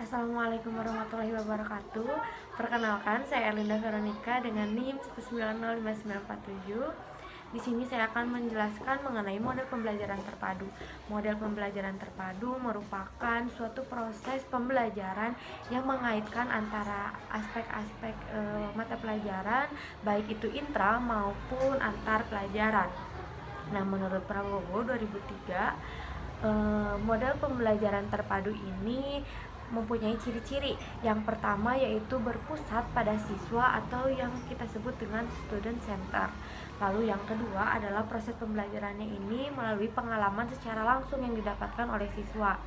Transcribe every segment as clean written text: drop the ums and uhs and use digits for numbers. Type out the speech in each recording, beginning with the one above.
Assalamualaikum warahmatullahi wabarakatuh. Perkenalkan, saya Erlinda Veronica dengan NIM 1905947. Di sini saya akan menjelaskan mengenai model pembelajaran terpadu. Model pembelajaran terpadu merupakan suatu proses pembelajaran yang mengaitkan antara aspek-aspek mata pelajaran, baik itu intra maupun antar pelajaran. Nah, menurut Prabowo 2003, model pembelajaran terpadu ini mempunyai ciri-ciri. Yang pertama yaitu berpusat pada siswa atau yang kita sebut dengan student center. Lalu yang kedua adalah proses pembelajarannya ini melalui pengalaman secara langsung yang didapatkan oleh siswa.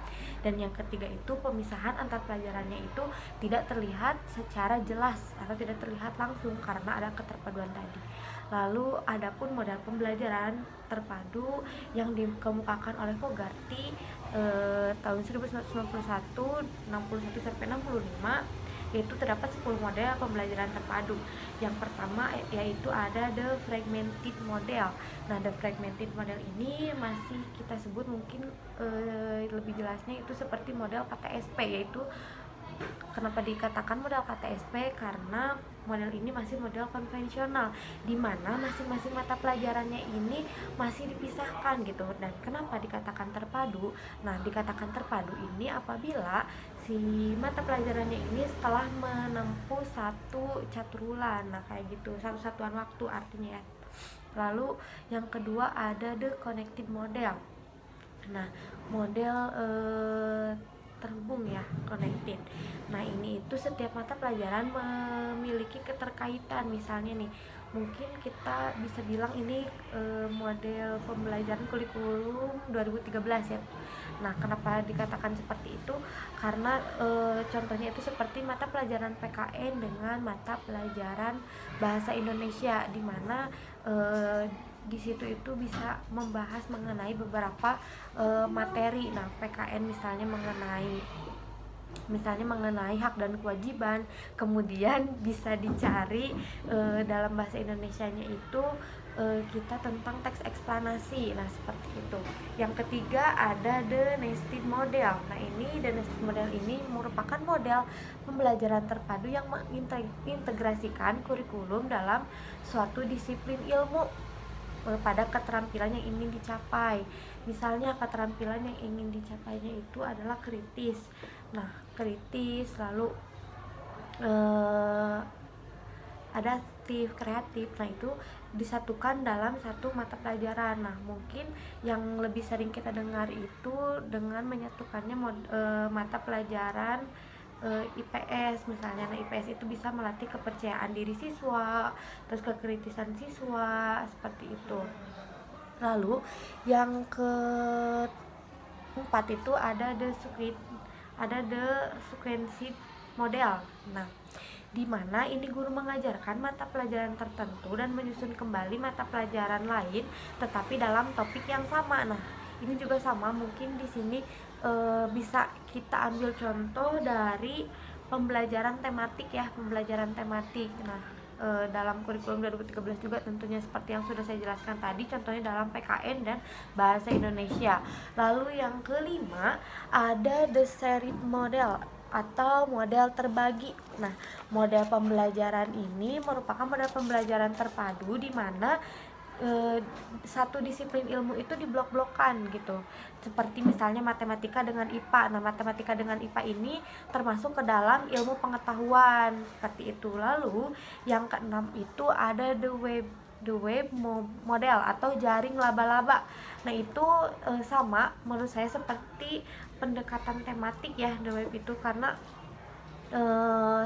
Dan yang ketiga itu pemisahan antar pelajarannya itu tidak terlihat secara jelas atau tidak terlihat langsung karena ada keterpaduan tadi. Lalu adapun model pembelajaran terpadu yang dikemukakan oleh Fogarty tahun 1991, 61 sampai 65, yaitu terdapat 10 model pembelajaran terpadu. Yang pertama yaitu ada the fragmented model. Nah, the fragmented model ini masih kita sebut mungkin lebih jelasnya itu seperti model KTSP, yaitu kenapa dikatakan model KTSP karena model ini masih model konvensional di mana masing-masing mata pelajarannya ini masih dipisahkan gitu. Dan kenapa dikatakan terpadu? Nah, dikatakan terpadu ini apabila si mata pelajarannya ini setelah menempuh satu caturwulan, nah kayak gitu, satu satuan waktu artinya ya. Lalu yang kedua ada the connected model. Nah, model terhubung ya, connected. Nah, ini itu setiap mata pelajaran memiliki keterkaitan. Misalnya nih, mungkin kita bisa bilang ini model pembelajaran kurikulum 2013 ya. Nah, kenapa dikatakan seperti itu? Karena contohnya itu seperti mata pelajaran PKN dengan mata pelajaran bahasa Indonesia, di mana di situ itu bisa membahas mengenai beberapa materi. Nah, PKN misalnya mengenai hak dan kewajiban, kemudian bisa dicari dalam bahasa Indonesianya itu kita tentang teks eksplanasi. Nah, seperti itu. Yang ketiga ada the nested model. Nah, ini the nested model ini merupakan model pembelajaran terpadu yang mengintegrasikan kurikulum dalam suatu disiplin ilmu pada keterampilan yang ingin dicapai. Misalnya keterampilan yang ingin dicapainya itu adalah kritis. Nah, kritis, lalu adaptif, kreatif. Nah, itu disatukan dalam satu mata pelajaran. Nah, mungkin yang lebih sering kita dengar itu dengan menyatukannya mata pelajaran IPS misalnya. Nah, IPS itu bisa melatih kepercayaan diri siswa, terus kekritisan siswa, seperti itu. Lalu yang keempat itu ada the sequenced model. Nah, di mana ini guru mengajarkan mata pelajaran tertentu dan menyusun kembali mata pelajaran lain tetapi dalam topik yang sama. Nah, ini juga sama, mungkin di sini bisa kita ambil contoh dari pembelajaran tematik ya, pembelajaran tematik. Nah, dalam kurikulum 2013 juga tentunya seperti yang sudah saya jelaskan tadi, contohnya dalam PKN dan bahasa Indonesia. Lalu yang kelima ada the shared model atau model terbagi. Nah, model pembelajaran ini merupakan model pembelajaran terpadu di mana satu disiplin ilmu itu diblok-blokkan gitu. Seperti misalnya matematika dengan IPA. Nah, matematika dengan IPA ini termasuk ke dalam ilmu pengetahuan, seperti itu. Lalu yang keenam itu ada the web model atau jaring laba-laba. Nah, itu sama menurut saya seperti pendekatan tematik ya, the web itu, karena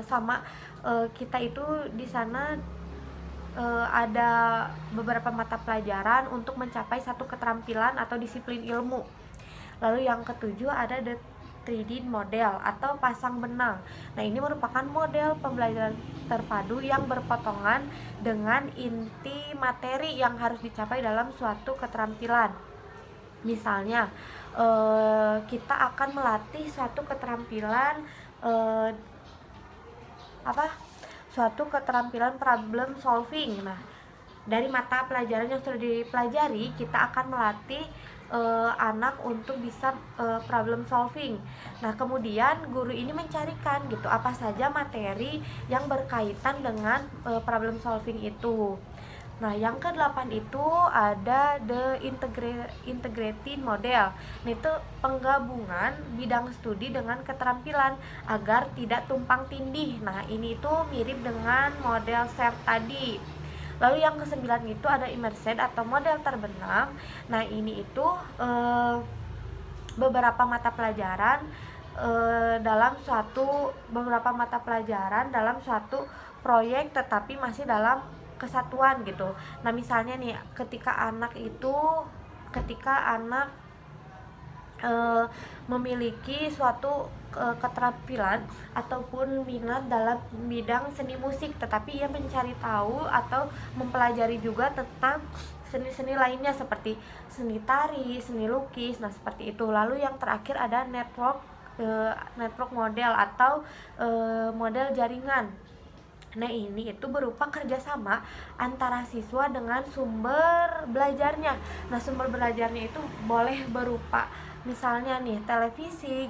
sama kita itu di sana ada beberapa mata pelajaran untuk mencapai satu keterampilan atau disiplin ilmu. Lalu yang ketujuh ada the 3D model atau pasang benang. Nah, ini merupakan model pembelajaran terpadu yang berpotongan dengan inti materi yang harus dicapai dalam suatu keterampilan. Misalnya kita akan melatih suatu keterampilan suatu keterampilan problem solving. Nah, dari mata pelajaran yang sudah dipelajari kita akan melatih anak untuk bisa problem solving. Nah, kemudian guru ini mencarikan gitu apa saja materi yang berkaitan dengan problem solving itu. Nah, yang ke-8 itu ada the integrated model. Nah, itu penggabungan bidang studi dengan keterampilan agar tidak tumpang tindih. Nah, ini itu mirip dengan model SER tadi. Lalu yang ke-9 itu ada immersed atau model terbenam. Nah, ini itu beberapa mata pelajaran dalam suatu proyek tetapi masih dalam kesatuan gitu. Nah, misalnya nih ketika anak memiliki suatu keterampilan ataupun minat dalam bidang seni musik, tetapi ia mencari tahu atau mempelajari juga tentang seni-seni lainnya seperti seni tari, seni lukis. Nah, seperti itu. Lalu yang terakhir ada network model atau model jaringan. Nah, ini itu berupa kerjasama antara siswa dengan sumber belajarnya. Nah, sumber belajarnya itu boleh berupa misalnya nih televisi,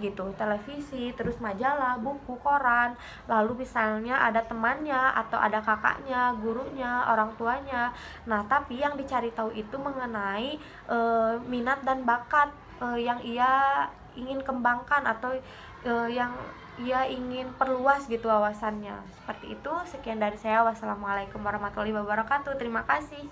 terus majalah, buku, koran. Lalu misalnya ada temannya atau ada kakaknya, gurunya, orang tuanya. Nah, tapi yang dicari tahu itu mengenai minat dan bakat yang ia ingin kembangkan atau yang ia ingin perluas gitu wawasannya. Seperti itu. Sekian dari saya. Wassalamualaikum warahmatullahi wabarakatuh. Terima kasih.